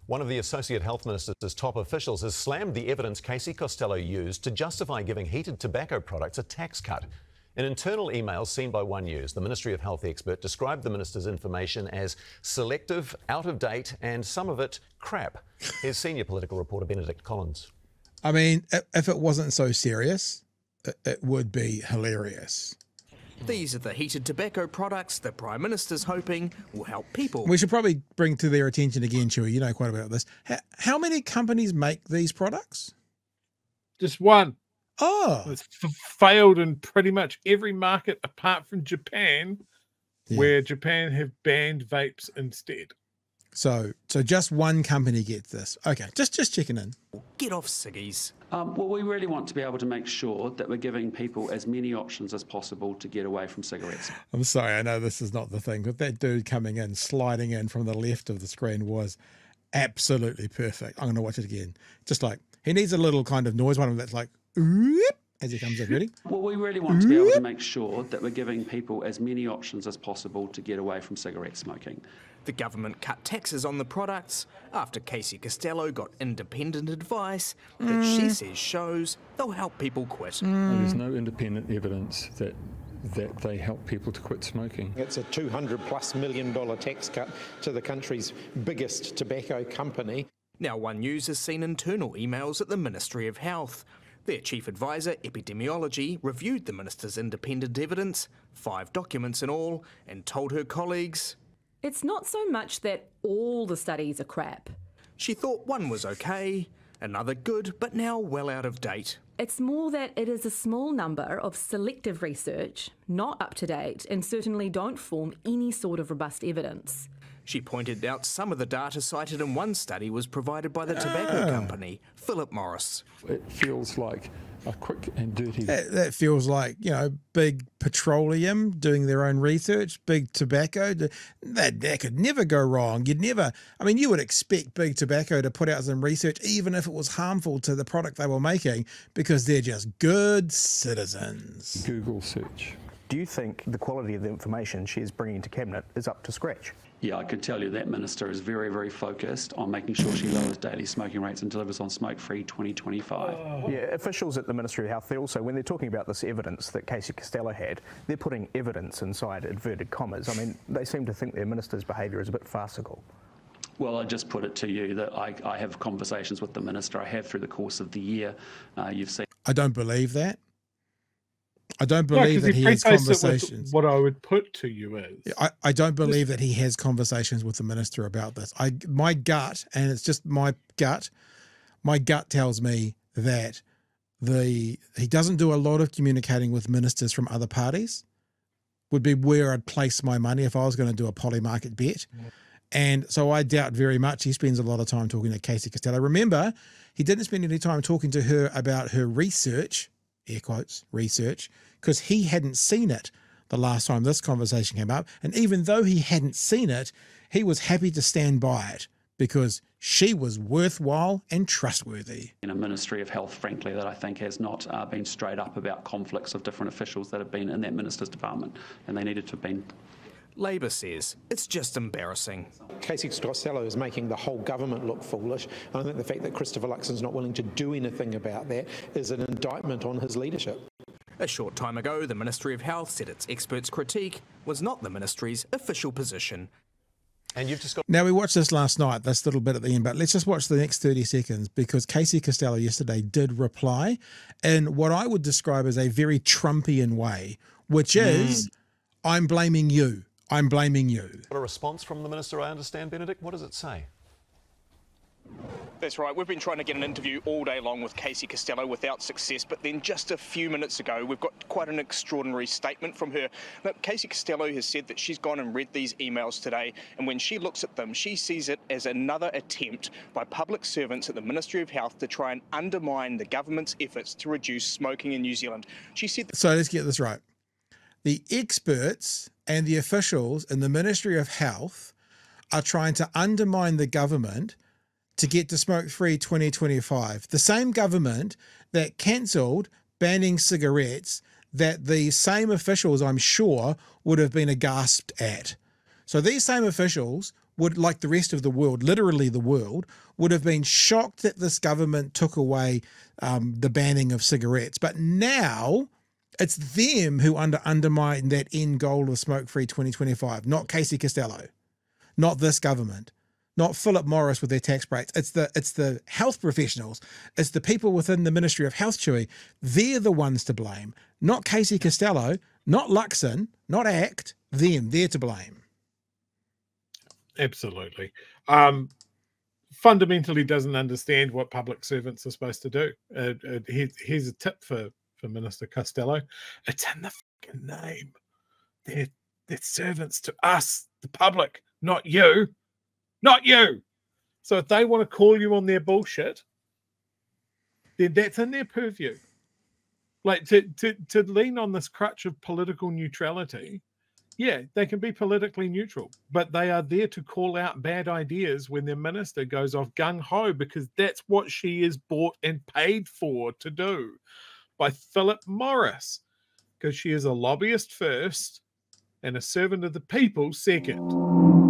One of the Associate Health Minister's top officials has slammed the evidence Casey Costello used to justify giving heated tobacco products a tax cut. In internal emails seen by One News, the Ministry of Health expert described the minister's information as selective, out of date, and some of it crap. Here's senior political reporter Benedict Collins. I mean, if it wasn't so serious, it would be hilarious. These are the heated tobacco products the Prime Minister's hoping will help people. We should probably bring to their attention again, Chewy, you know quite a bit about this. How many companies make these products? Just one. Oh. It's failed in pretty much every market apart from Japan, where Japan have banned vapes instead. So just one company gets this. Okay, just checking in. Get off ciggies. Well, we really want to be able to make sure that we're giving people as many options as possible to get away from cigarettes. I'm sorry, I know this is not the thing, but that dude coming in, sliding in from the left of the screen was absolutely perfect. I'm going to watch it again. Just like, he needs a little kind of noise, one of them that's like, as he comes in. Ready? Well, we really want to be able to make sure that we're giving people as many options as possible to get away from cigarette smoking. The government cut taxes on the products after Casey Costello got independent advice that she says shows they'll help people quit. There's no independent evidence that they help people to quit smoking. It's a $200+ million tax cut to the country's biggest tobacco company. Now One News has seen internal emails at the Ministry of Health. Their chief advisor, epidemiology, reviewed the minister's independent evidence, 5 documents in all, and told her colleagues, it's not so much that all the studies are crap. She thought one was okay, another good, but now well out of date. It's more that it is a small number of selective research, not up to date, and certainly don't form any sort of robust evidence. She pointed out some of the data cited in one study was provided by the tobacco company, Philip Morris. It feels like a quick and dirty... That feels like, you know, big petroleum doing their own research, big tobacco. That could never go wrong. You would expect big tobacco to put out some research, even if it was harmful to the product they were making, because they're just good citizens. Google search. Do you think the quality of the information she is bringing to Cabinet is up to scratch? Yeah, I can tell you that minister is very, very focused on making sure she lowers daily smoking rates and delivers on smoke-free 2025. Yeah, officials at the Ministry of Health, when they're talking about this evidence that Casey Costello had, they're putting evidence inside inverted commas. I mean, they seem to think their minister's behaviour is a bit farcical. Well, I just put it to you that I have conversations with the minister. I have through the course of the year. You've seen. I don't believe that. I don't believe that he has conversations. What I would put to you is... I don't believe that he has conversations with the minister about this. My gut, and it's just my gut tells me that he doesn't do a lot of communicating with ministers from other parties, would be where I'd place my money if I was going to do a polymarket bet. And so I doubt very much he spends a lot of time talking to Casey Costello. Remember, he didn't spend any time talking to her about her research, air quotes, research, because he hadn't seen it the last time this conversation came up. And even though he hadn't seen it, he was happy to stand by it because she was worthwhile and trustworthy. In a Ministry of Health, frankly, that I think has not been straight up about conflicts of different officials that have been in that minister's department, and they needed to have been. Labor says it's just embarrassing. Casey Costello is making the whole government look foolish. And I think the fact that Christopher Luxon's not willing to do anything about that is an indictment on his leadership. A short time ago, the Ministry of Health said its experts' critique was not the ministry's official position. And you've just got... Now, we watched this last night, this little bit at the end, but let's just watch the next 30 seconds because Casey Costello yesterday did reply in what I would describe as a very Trumpian way, which is, I'm blaming you. I'm blaming you. A response from the minister, I understand, Benedict. What does it say? That's right. We've been trying to get an interview all day long with Casey Costello without success, but then just a few minutes ago, we've got quite an extraordinary statement from her. Now, Casey Costello has said that she's gone and read these emails today, and when she looks at them, she sees it as another attempt by public servants at the Ministry of Health to try and undermine the government's efforts to reduce smoking in New Zealand. She said... So let's get this right. The experts and the officials in the Ministry of Health are trying to undermine the government to get to smoke-free 2025. The same government that cancelled banning cigarettes that the same officials, I'm sure, would have been aghast at. So these same officials would, like the rest of the world, literally the world, would have been shocked that this government took away the banning of cigarettes. But now it's them who undermine that end goal of smoke-free 2025, not Casey Costello, not this government, not Philip Morris with their tax breaks. It's the health professionals. It's the people within the Ministry of Health, Chewy. They're the ones to blame, not Casey Costello, not Luxon, not ACT. They're to blame. Absolutely. Fundamentally doesn't understand what public servants are supposed to do. Here's a tip for Minister Costello. It's in the fucking name. They're servants to us, the public, not you. Not you. So if they want to call you on their bullshit, then that's in their purview. Like to lean on this crutch of political neutrality, yeah, they can be politically neutral, but they are there to call out bad ideas when their minister goes off gung-ho, because that's what she is bought and paid for to do by Philip Morris, because she is a lobbyist first and a servant of the people second.